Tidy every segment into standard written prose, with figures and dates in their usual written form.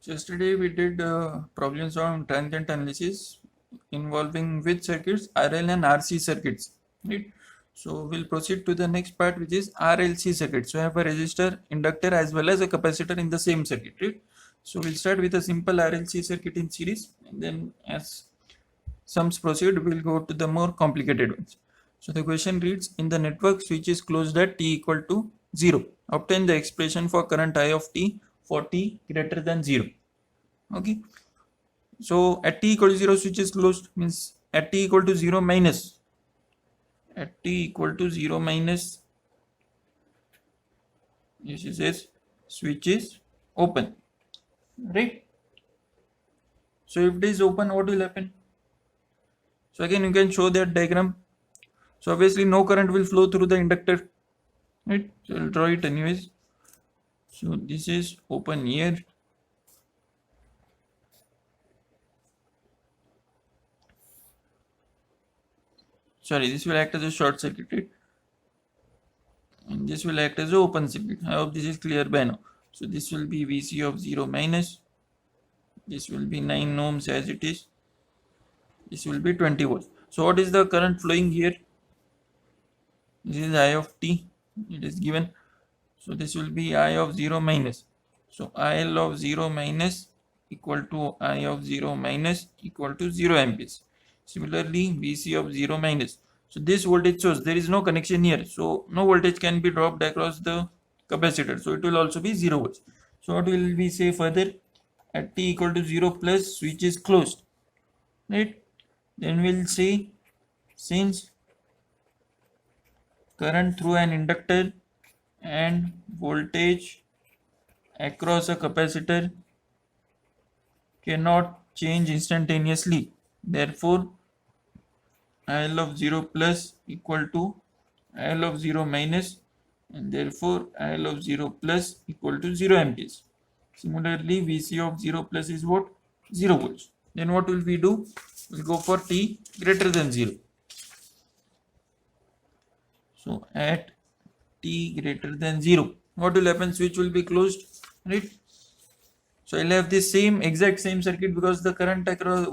Yesterday we did problems on transient analysis involving which circuits, RL and RC circuits, right? So we'll proceed to the next part, which is RLC circuit. So I have a resistor, inductor as well as a capacitor in the same circuit, right? So we'll start with a simple RLC circuit in series, and then as sums proceed, we'll go to the more complicated ones. So the question reads, in the network switch is closed at t equal to 0. Obtain the expression for current I of t for t greater than 0. Okay. So at t equal to 0 switch is closed, means at t equal to 0 minus, at t equal to 0 minus, this is switch is open, right? So if it is open, what will happen? So again you can show that diagram. So obviously no current will flow through the inductor, right? So I'll draw it anyways. So this is open here. Sorry, this will act as a short circuit, right? And this will act as an open circuit. I hope this is clear by now. So this will be Vc of 0 minus. This will be 9 ohms as it is. This will be 20 volts. So what is the current flowing here? This is I of t. It is given. So this will be I of 0 minus. So IL of 0 minus equal to I of 0 minus equal to 0 amperes. Similarly, Vc of 0 minus. So this voltage source, there is no connection here. So no voltage can be dropped across the capacitor. So it will also be 0 volts. So what will we say further? At t equal to 0 plus switch is closed. Right? Then we'll say, since current through an inductor and voltage across a capacitor cannot change instantaneously, therefore IL of 0 plus equal to IL of 0 minus, and therefore IL of 0 plus equal to 0 amperes. Similarly, Vc of 0 plus is what? 0 volts. Then what will we do? We'll go for t greater than 0. So at t greater than 0, what will happen? Switch will be closed, right? So I'll have the exact same circuit, because the current across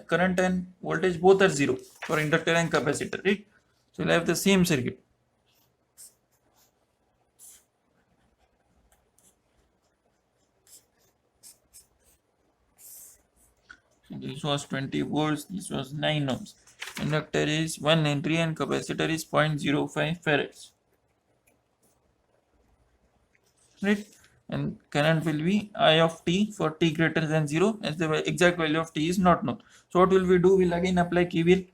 current and voltage both are 0 for inductor and capacitor, right? So I'll have the same circuit. So this was 20 volts, this was 9 ohms. Inductor is 1 Henry and capacitor is 0.05 farads, right? And current will be I of t for t greater than 0, as the exact value of t is not known. So what will we do? We'll again apply KVL.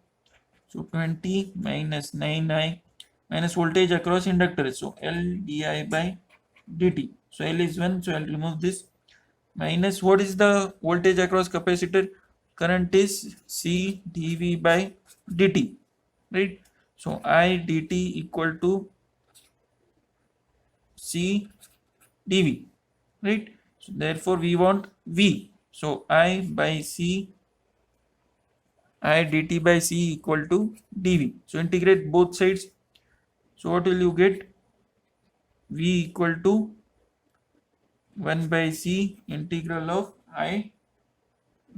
So 20 minus 9i minus voltage across inductor. So L di by dt. So L is 1, so I'll remove this. Minus, what is the voltage across capacitor? Current is C dV by dt, right? So I dt equal to C dV, right? So therefore we want V. So I by C, I dt by C equal to dV. So integrate both sides. So what will you get? V equal to 1 by C integral of I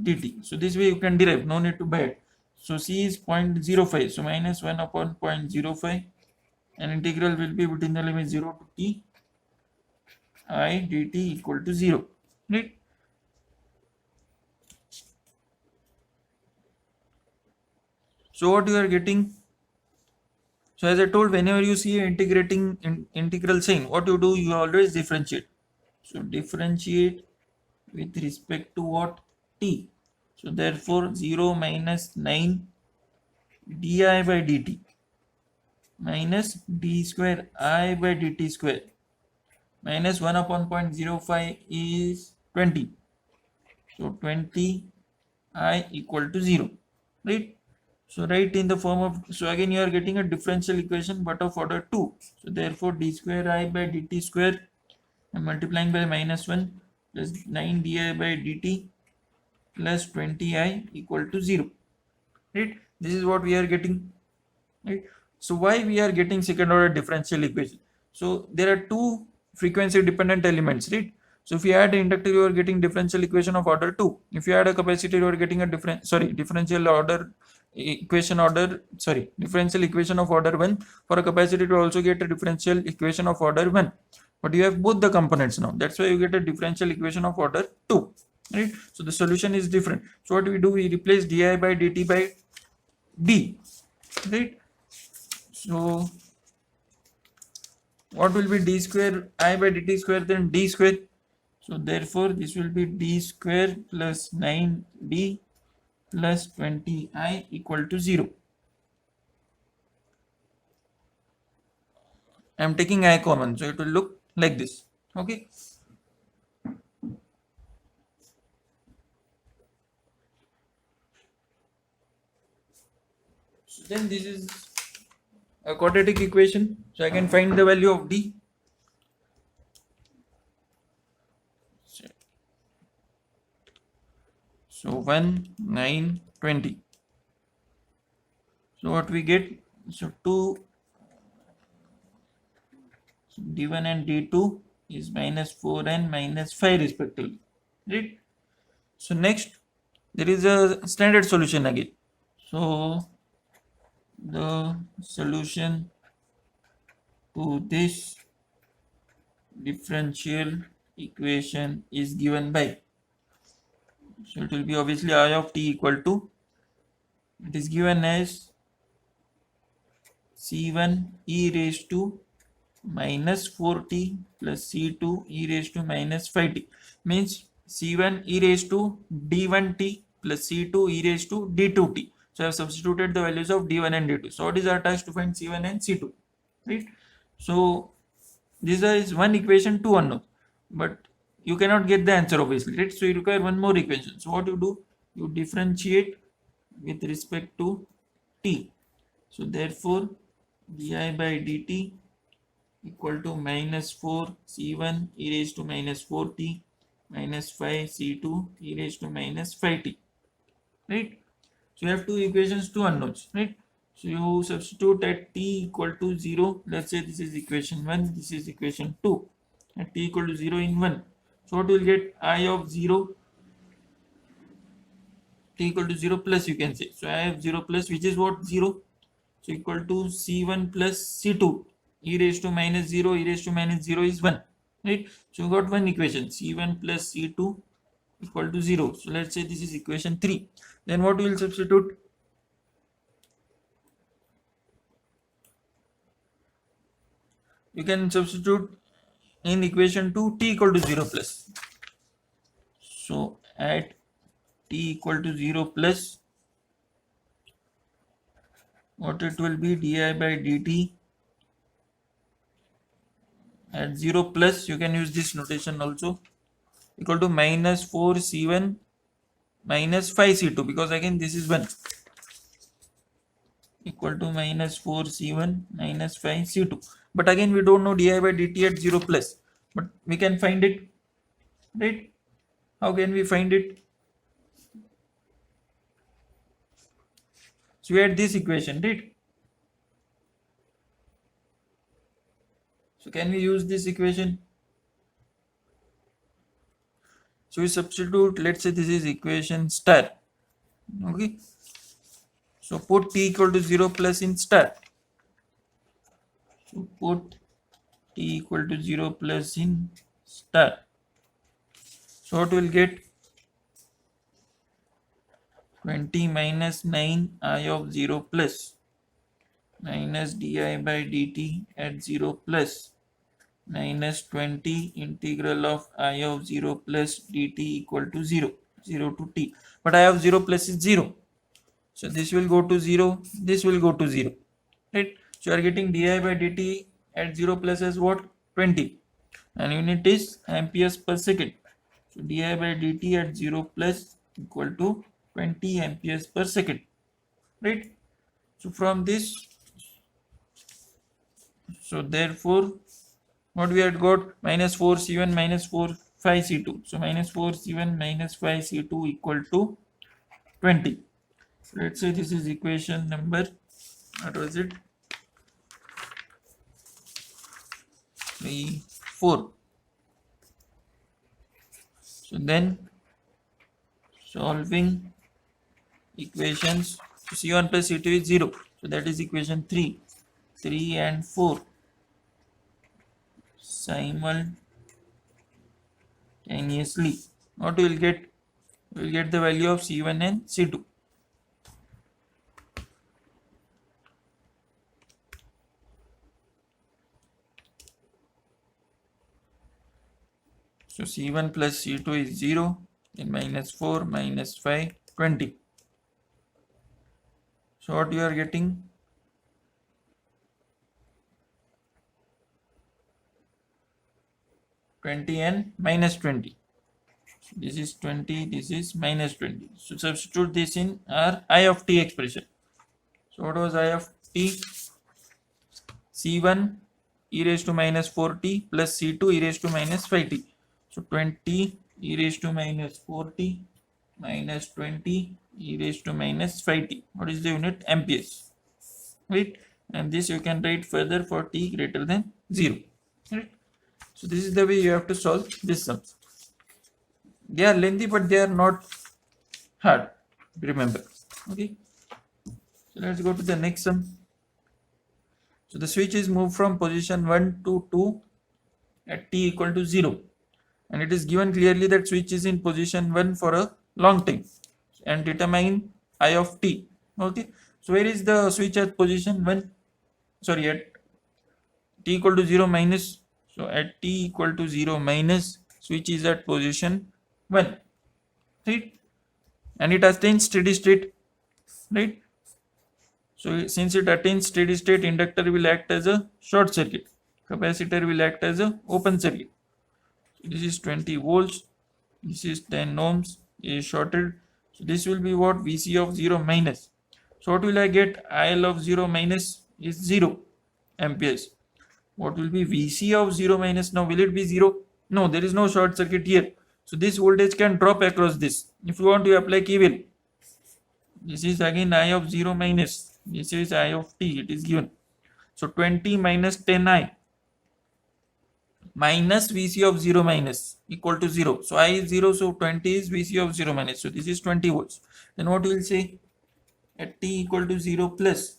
dt. So this way you can derive, no need to buy it. So C is 0.05, so minus 1 upon 0.05, and integral will be between the limit 0 to t I dt equal to 0, right? So what you are getting? So as I told, whenever you see an integral sign, what you do? You always differentiate. So differentiate with respect to what? T. So therefore 0 minus 9 di by dt minus d square I by dt square minus 1 upon 0.05 is 20. So 20 I equal to 0, right? So write in the form of, so again you are getting a differential equation but of order 2. So therefore d square I by dt square, I'm multiplying by minus 1 plus 9 di by dt plus 20i equal to 0, right? This is what we are getting, right? So why we are getting second order differential equation? So there are two frequency dependent elements, right? So if you add an inductor, you are getting differential equation of order 2. If you add a capacitor, you are getting a differential equation of order 1. For a capacitor, you also get a differential equation of order 1. But you have both the components now. That's why you get a differential equation of order 2. Right? So the solution is different. So what we do, we replace di by dt by d. Right? So what will be d square I by dt square, then d square? So therefore this will be d square plus 9d plus 20I equal to 0. I am taking I common, so it will look like this. Okay. So then this is a quadratic equation, so I can find the value of d. So 1, 9, 20. So what we get? So 2 d1 and d2 is minus 4 and minus 5 respectively. Right? So next there is a standard solution again. So the solution to this differential equation is given by, so it will be obviously I of t equal to, it is given as c1 e raised to minus 4t plus c2 e raised to minus 5t, means c1 e raised to d1t plus c2 e raised to d2t. So I have substituted the values of d1 and d2. So what is our task? To find c1 and c2, right? So this is one equation, two unknown, but you cannot get the answer obviously, right? So you require one more equation. So what you do, you differentiate with respect to t. So therefore di by dt equal to minus 4 c1 e raised to minus 4t minus 5 c2 e raised to minus 5t, right? So you have two equations, two unknowns, right? So you substitute at t equal to 0. Let's say this is equation 1, this is equation 2. At t equal to 0 in 1. So what will get? I of 0, t equal to 0 plus, you can say. So I have 0 plus, which is what? 0. So equal to c1 plus c2 e raised to minus 0, e raised to minus 0 is 1. Right? So you got one equation, c1 plus c2 equal to 0. So let's say this is equation 3. Then what we will substitute? You can substitute in equation 2 t equal to 0 plus. So at t equal to 0 plus, what it will be? Di by dt at 0 plus, you can use this notation also, equal to minus 4 c1 minus 5 c2, because again this is 1, equal to minus 4 c1 minus 5 c2. But again we don't know di by dt at 0 plus, but we can find it, right? How can we find it? So we had this equation, right? So can we use this equation? So we substitute, let's say this is equation star. Okay. So put t equal to 0 plus in star. So put t equal to 0 plus in star. So what will get? 20 minus 9 I of 0 plus minus di by dt at 0 plus minus 20 integral of I of 0 plus dt equal to 0, 0 to t. But I of 0 plus is 0. So this will go to 0, this will go to 0. Right? So you are getting di by dt at 0 plus as what? 20. And unit is amperes per second. So di by dt at 0 plus equal to 20 amperes per second. Right? So from this, so therefore what we had got? Minus 4 c1 minus 4 5 c2. So minus 4 c1 minus 5 c2 equal to 20. So let's say this is equation number, what was it? 3, 4. So then solving equations, C1 plus C2 is 0. So that is equation 3. 3 and 4 simultaneously. What we will get? We will get the value of C1 and C2. So C1 plus C2 is 0, then minus 4, minus 5, 20. So what you are getting? 20 and minus 20. So this is 20, this is minus 20. So substitute this in our I of t expression. So what was I of t? C1 e raised to minus 4t plus C2 e raised to minus 5t. So 20 e raised to minus 4t minus 20 e raised to minus 5t. What is the unit? Amperes. Right? And this you can write further for t greater than 0. Right? So this is the way you have to solve this sums. They are lengthy, but they are not hard. Remember. Okay. So let's go to the next sum. So the switch is moved from position 1 to 2 at t equal to 0. And it is given clearly that switch is in position 1 for a long time. And determine I of t. Okay. So where is the switch at position 1? Sorry, at t equal to 0 minus. So at t equal to 0 minus, switch is at position 1. Right? And it attains steady state. Right? So since it attains steady state, inductor will act as a short circuit. Capacitor will act as a open circuit. So this is 20 volts. This is 10 ohms. It is shorted. So this will be what? Vc of 0 minus. So what will I get? IL of 0 minus is 0 amperes. What will be Vc of 0 minus? Now will it be 0? No, there is no short circuit here. So this voltage can drop across this. If you want to apply KVL, this is again I of 0 minus. This is I of t. It is given. So 20 minus 10I minus Vc of 0 minus equal to 0. So I is 0. So 20 is Vc of 0 minus. So this is 20 volts. Then what we will say? At t equal to 0 plus,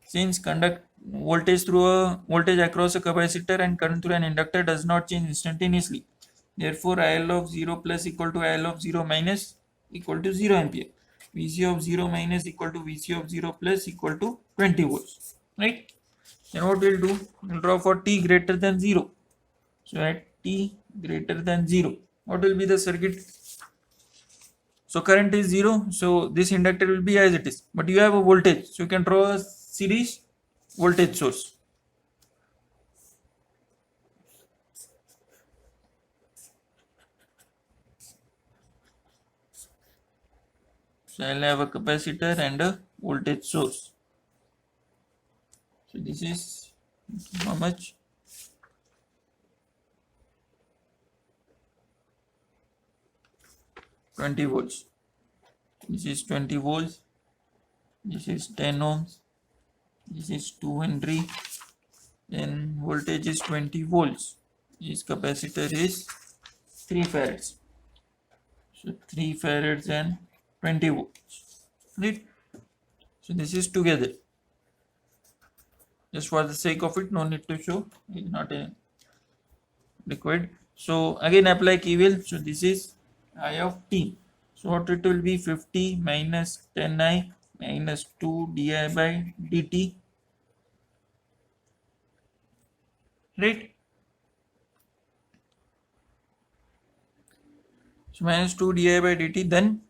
since conduct voltage through a voltage across a capacitor and current through an inductor does not change instantaneously, therefore IL of 0 plus equal to IL of 0 minus equal to 0 ampere. Vc of 0 minus equal to Vc of 0 plus equal to 20 volts. Right? Then what we'll do? We'll draw for t greater than 0. So at t greater than 0, what will be the circuit? So current is 0, so this inductor will be as it is. But you have a voltage, so you can draw a series voltage source. So I'll have a capacitor and a voltage source. So this is how much? 20 volts. This is 20 volts. This is 10 ohms. This is 2 Henry. Then voltage is 20 volts. This capacitor is 3 farads. So 3 farads and 20 volts. Right? So this is together. Just for the sake of it, no need to show. It's not required. So again apply KVL. So this is I of t. So what it will be? 50 minus 10I minus 2 di by dt. Right? So minus 2 di by dt, then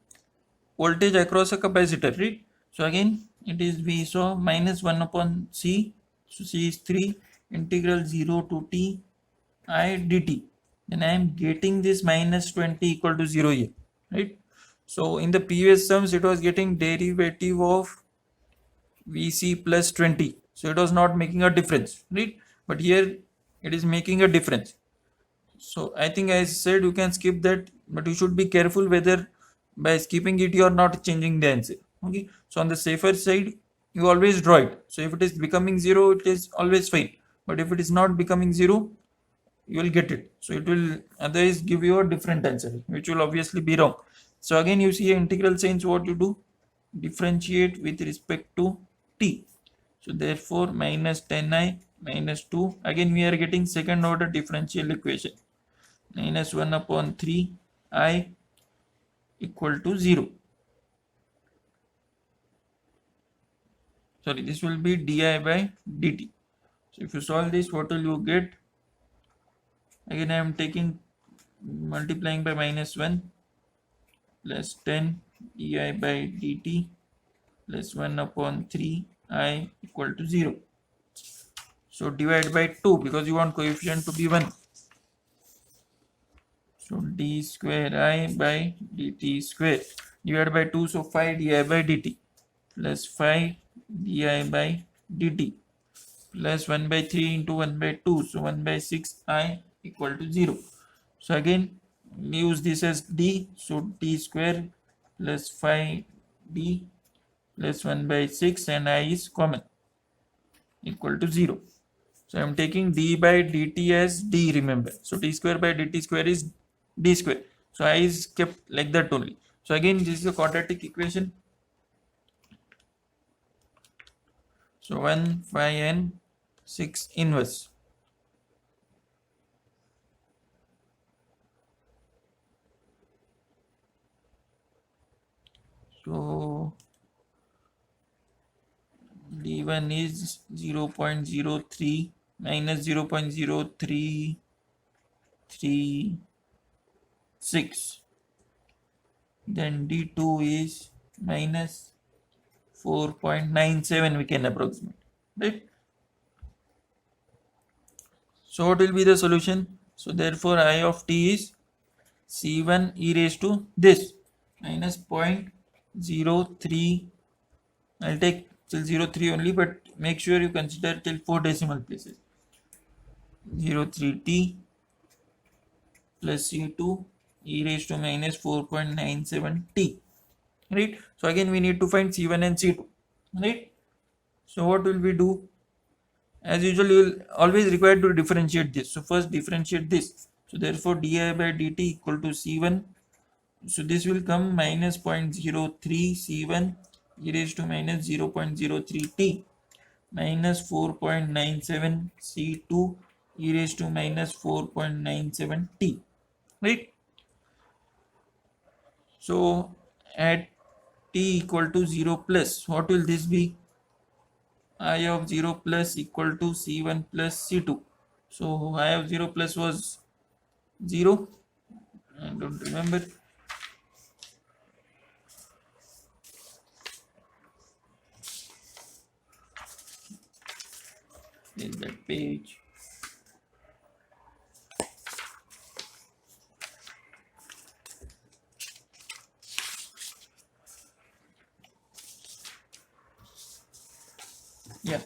voltage across a capacitor, right? So again it is V, so minus 1 upon C. So C is 3 integral 0 to t I dt. Then I am getting this minus 20 equal to 0 here, right? So in the previous sums it was getting derivative of Vc plus 20. So it was not making a difference, right? But here it is making a difference. So I think I said you can skip that, but you should be careful whether by skipping it you are not changing the answer. Okay. So on the safer side, you always draw it. So if it is becoming 0, it is always fine. But if it is not becoming 0, you will get it. So it will otherwise give you a different answer, which will obviously be wrong. So again, you see integral signs, what you do, differentiate with respect to t. So therefore minus 10i minus 2, again we are getting second order differential equation, minus 1 upon 3 I equal to 0. Sorry, this will be di by dt. So if you solve this, what will you get? Again I am taking multiplying by minus 1 plus 10 di by dt plus 1 upon 3 I equal to 0. So divide by 2 because you want coefficient to be 1. So d square I by dt square divided by 2, so 5 di by dt plus 5 di by dt plus 1 by 3 into 1 by 2, so 1 by 6 I equal to 0. So again use this as d, so d square plus 5d plus 1 by 6 and I is common equal to 0. So I am taking d by dt as d, remember. So d square by dt square is d square. So I is kept like that only. So again this is a quadratic equation. So 1, 5 and 6 inverse. So d1 is 0.03 minus 0.0336. Then d2 is minus 4.97, we can approximate, right? So what will be the solution? So therefore I of t is c1 e raised to this minus 0.03. I'll take till 0.3 only, but make sure you consider till 4 decimal places. 0.3t plus c2 e raised to minus 4.97t, right? So again we need to find c1 and c2, right? So what will we do? As usual, you will always require to differentiate this. So first differentiate this. So therefore di by dt equal to c1. So this will come minus 0.03 c1 e raised to minus 0.03 t minus 4.97 c2 e raised to minus 4.97 t, right? So at t equal to 0 plus, what will this be? I of 0 plus equal to c1 plus c2. So I of 0 plus was 0. I don't remember. In that page. Yeah.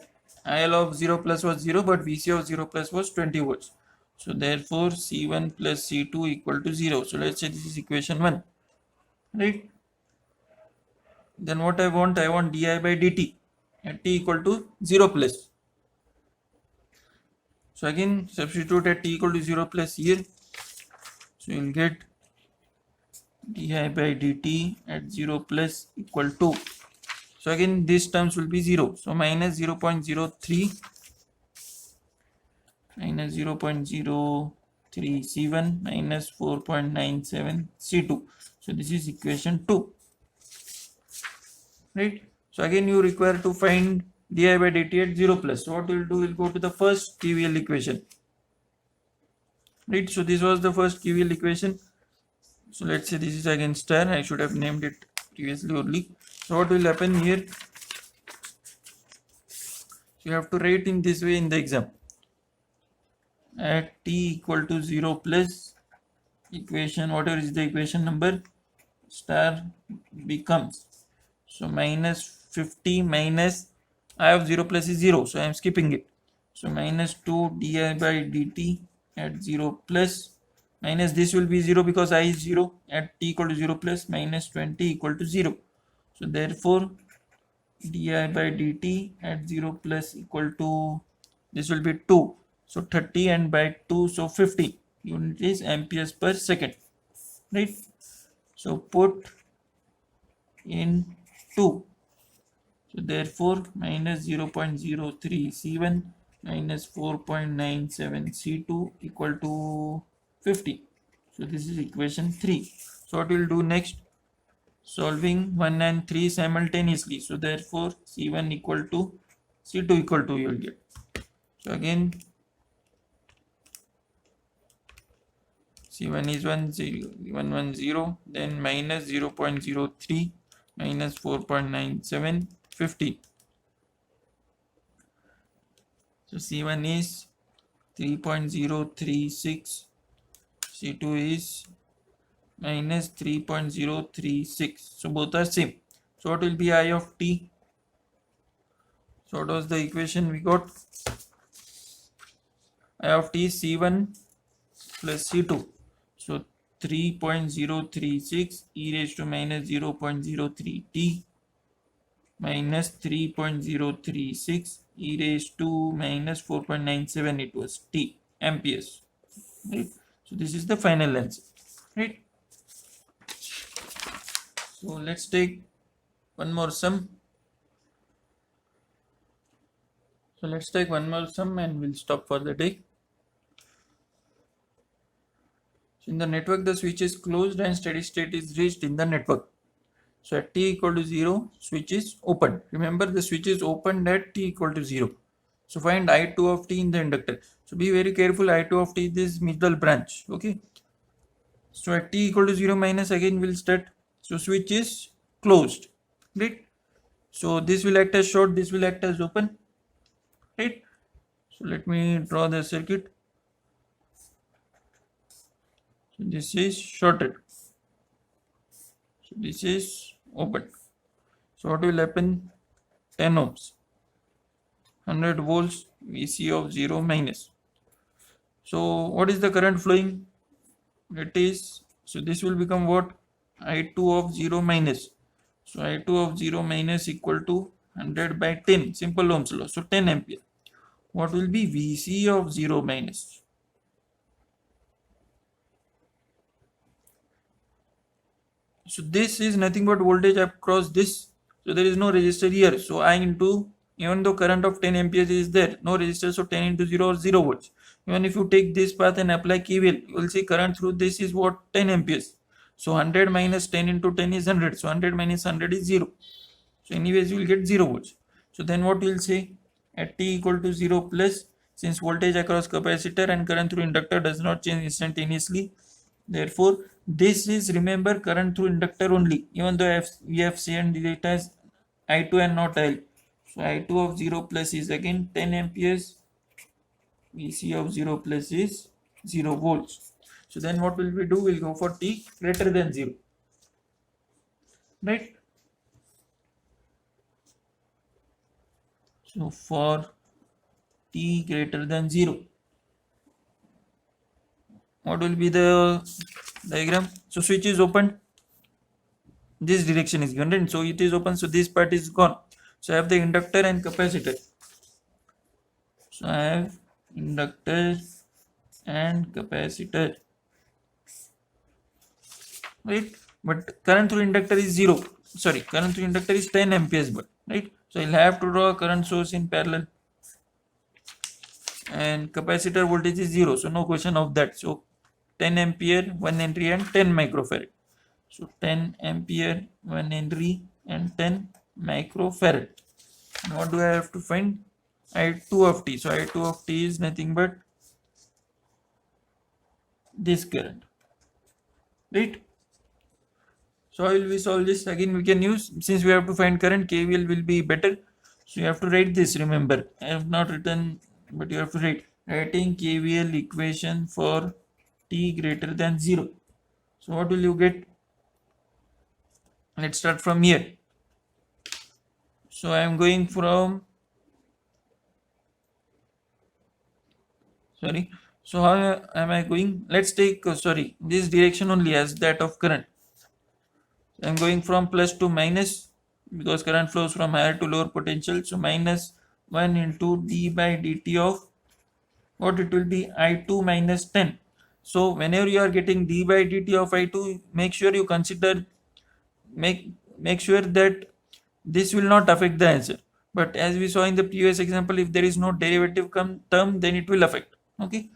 IL of 0 plus was 0, but VC of 0 plus was 20 volts. So therefore C1 plus C2 equal to 0. So let's say this is equation 1. Right? Then what I want di by dt at t equal to 0 plus. So again substitute at t equal to 0 plus here. So you'll get di by dt at 0 plus equal to. So again these terms will be 0. So minus 0.03 minus 0.03 C1 minus 4.97 C2. So this is equation 2, right? So again you require to find di by dt at 0 plus. So what we'll do, we'll go to the first KVL equation, right? So this was the first KVL equation. So let's say this is again star. I should have named it previously only. So what will happen here? So you have to write in this way in the exam. At t equal to 0 plus, equation whatever is the equation number, star becomes, so minus 50 minus I of 0 plus is 0, so I am skipping it. So minus 2 di by dt at 0 plus, minus this will be 0 because I is 0, at t equal to 0 plus minus 20 equal to 0. So therefore di by dt at 0 plus equal to, this will be 2 So 30 and by 2, so 50 unit is amperes per second, right? So put in 2. So therefore minus 0.03 C1 minus 4.97 C2 equal to 50. So this is equation 3. So what we'll do next? Solving 1 and 3 simultaneously. So therefore C1 equal to C2 equal to you'll get. So again C1 is 110, then minus 0.03 minus 4.97 50. So C1 is 3.036, C2 is minus 3.036. So both are same. So what will be I of t? So what was the equation we got? I of t is C1 plus C2. So 3.036 e raised to minus 0.03 t minus 3.036 e raised to minus 4.97, it was t amperes, right? So this is the final answer, right? So let's take one more sum. So let's take one more sum and we'll stop for the day. So in the network, the switch is closed and steady state is reached in the network. So at t equal to 0, switch is open. Remember, the switch is opened at t equal to 0. So find I2 of t in the inductor. So be very careful, I2 of t is this middle branch. Okay. So at t equal to 0 minus, again we'll start. So switch is closed. Right. So this will act as short, this will act as open. Right. So let me draw the circuit. So this is shorted. So this is open. So what will happen? 10 ohms. 100 volts, VC of 0 minus. So what is the current flowing? It is, so this will become what? I2 of 0 minus. So I2 of 0 minus equal to 100 by 10, simple Ohm's law. So 10 ampere. What will be VC of 0 minus? So this is nothing but voltage across this. So there is no resistor here. So I into, even though current of 10 amperes is there, no resistor, so 10 into 0 or 0 volts. Even if you take this path and apply KVL, you will see current through this is what? 10 amperes. So 100 minus 10 into 10 is 100. So 100 minus 100 is 0. So anyways you will get 0 volts. So then what we will say? At t equal to 0 plus, since voltage across capacitor and current through inductor does not change instantaneously, therefore this is, remember, current through inductor only, even though we have seen it as I2 and not IL. So I2 of 0 plus is again 10 amperes. VC of 0 plus is 0 volts. So then what will we do? We'll go for t greater than 0. Right? So for t greater than 0, what will be the diagram? So switch is opened, this direction is given, right? So it is open, so this part is gone. So I have the inductor and capacitor. So I have inductor and capacitor, right? But current through inductor is 0. Sorry, current through inductor is 10 amperes, but right? So I'll have to draw a current source in parallel. And capacitor voltage is 0, so no question of that. So 10 ampere 1 Henry and 10 microfarad. So 10 ampere 1 Henry and 10 microfarad. And what do I have to find? I2 of t. So I2 of t is nothing but this current, right? So how will we solve this? Again we can use, since we have to find current, KVL will be better. So you have to write this, remember. I have not written, but you have to write. Writing KVL equation for t greater than 0. So what will you get? Let's start from here. So I am going from, sorry, so how am I going? Let's take, this direction only as that of current. I am going from plus to minus, because current flows from higher to lower potential. So minus 1 into d by dt of what it will be? I2 minus 10. So whenever you are getting d by dt of I2, make sure you consider, make sure that this will not affect the answer. But as we saw in the previous example, if there is no derivative term, then it will affect. Okay.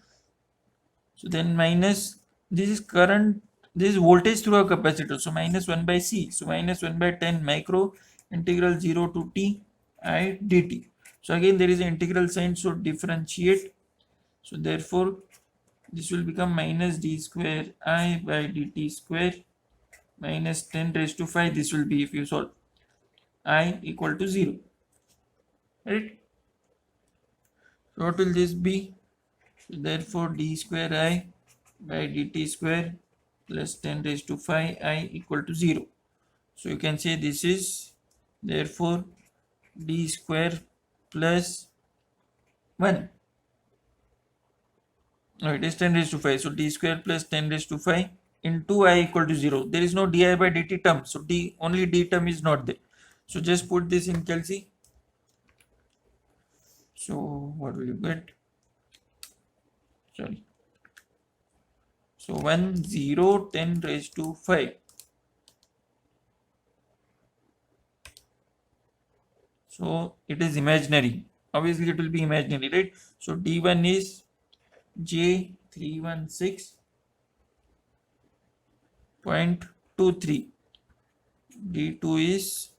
So then minus, this is current, this is voltage through a capacitor. So minus 1 by C. So minus 1 by 10 micro integral 0 to t I dt. So again there is an integral sign, so differentiate. So therefore this will become minus d square I by dt square minus 10 raised to 5. This will be, if you solve, I equal to 0. Right? So what will this be? So therefore d square I by dt square plus 10 raised to 5 I equal to 0. So you can say this is therefore d square plus 1. No, it is 10 raised to 5. So d square plus 10 raised to 5 into I equal to 0. There is no di by dt term. So only d term is not there. So just put this in calci. So what will you get? Sorry. So 1, 0, 10 raised to 5. So it is imaginary. Obviously it will be imaginary, right? So d1 is J316.23. d2 is,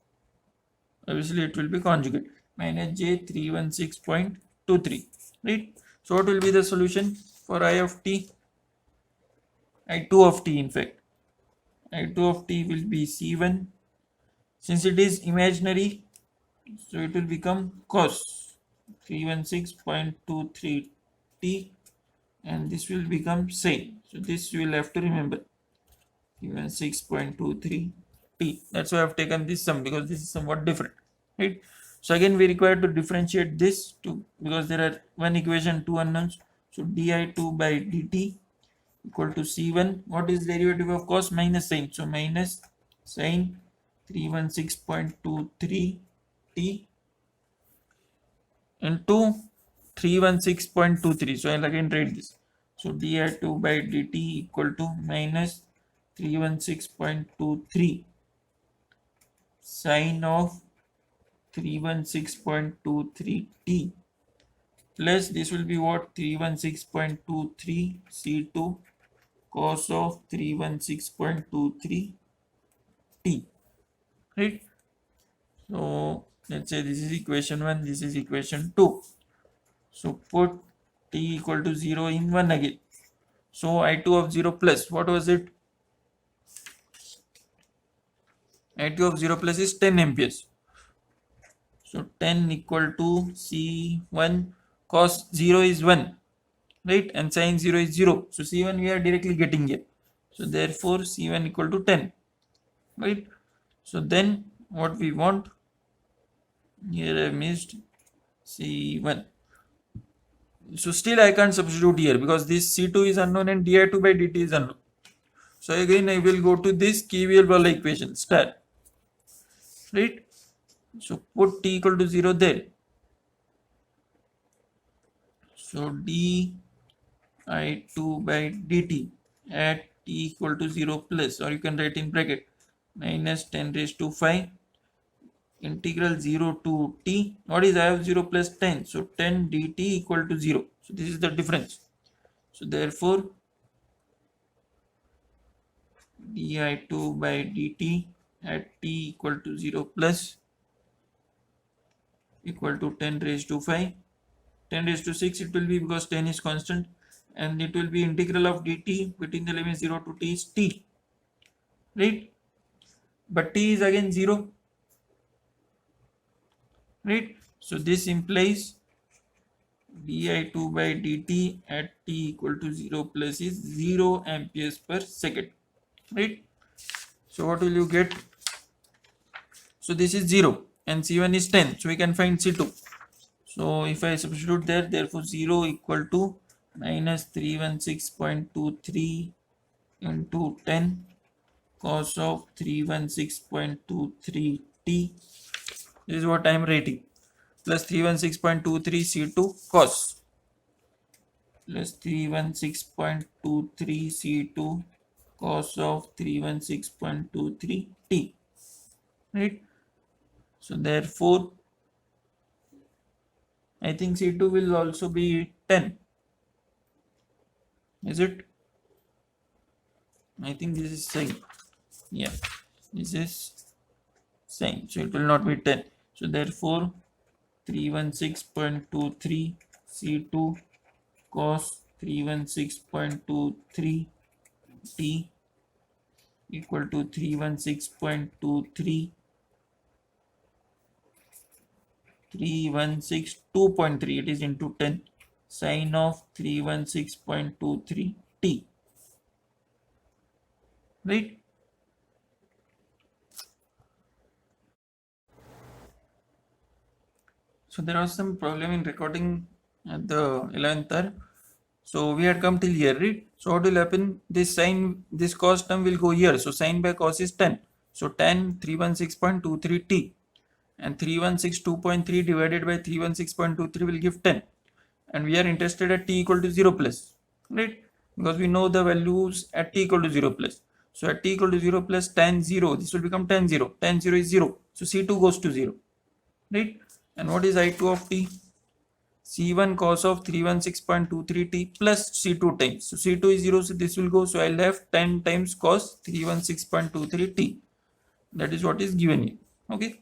obviously it will be conjugate, minus J316.23. Right? So what will be the solution for I of t? I2 of t, in fact. I2 of t will be C1. Since it is imaginary, so it will become cos 316.23 t, and this will become sine. So this you will have to remember, 316.23 t. That's why I have taken this sum, because this is somewhat different, right? So again we require to differentiate this to, because there are one equation, two unknowns. So di2 by dt equal to C1. What is derivative of cos? Minus sine. So minus sine 316.23 t into 316.23. So I'll again write this. So di2 by dt equal to minus 316.23 sine of 316.23 t plus this will be what? 316.23 C2 cos of 316.23 t. Right? So let's say this is equation 1, this is equation 2. So put t equal to 0 in 1 again. So I2 of 0 plus, what was it? I2 of 0 plus is 10 amperes. So 10 equal to C1 cos 0 is 1, right? And sin 0 is 0. So C1 we are directly getting here. So therefore C1 equal to 10, right? So then what we want, here I missed C1. So still I can't substitute here because this C2 is unknown and di2 by dt is unknown. So again I will go to this KVL wala equation star, right? So put t equal to 0 there. So di2 by dt at t equal to 0 plus, or you can write in bracket, minus 10 raised to 5 integral 0 to t. What is I of 0 plus 10? So 10 dt equal to 0. So this is the difference. So therefore di2 by dt at t equal to 0 plus equal to 10 raised to 5. 10 raised to 6 it will be, because 10 is constant, and it will be integral of dt between the limit 0 to t is t, right? But t is again 0, right? So this implies di2 by dt at t equal to 0 plus is 0 amperes per second, right? So what will you get? So this is 0 and C1 is 10, so we can find C2. So if I substitute there, therefore 0 equal to minus 316.23 into 10 cos of 316.23 t. This is what I am writing, plus 316.23 C2 cos. plus 316.23 C2 cos of 316.23 T, right? So therefore, I think C2 will also be 10. Is it? I think this is same. Yeah, this is same. So it will not be 10. So therefore, 316.23 C2 cos 316.23 T equal to 316.23 316.2.3, it is into 10 sine of 316.23 T, right? So there was some problem in recording at the 11th hour. So we had come till here, right? So what will happen? This sine, this cos term will go here. So sine by cos is 10. So 10 316.23 T, and 316.2.3 divided by 316.23 will give 10. And we are interested at t equal to 0 plus, right? Because we know the values at t equal to 0 plus. So at t equal to 0 plus tan 0, this will become tan 0. Tan 0 is 0. So C2 goes to 0, right? And what is I2 of t? C1 cos of 316.23 T plus C2 times. So C2 is 0, so this will go. So I'll have 10 times cos 316.23 T. That is what is given here. Okay.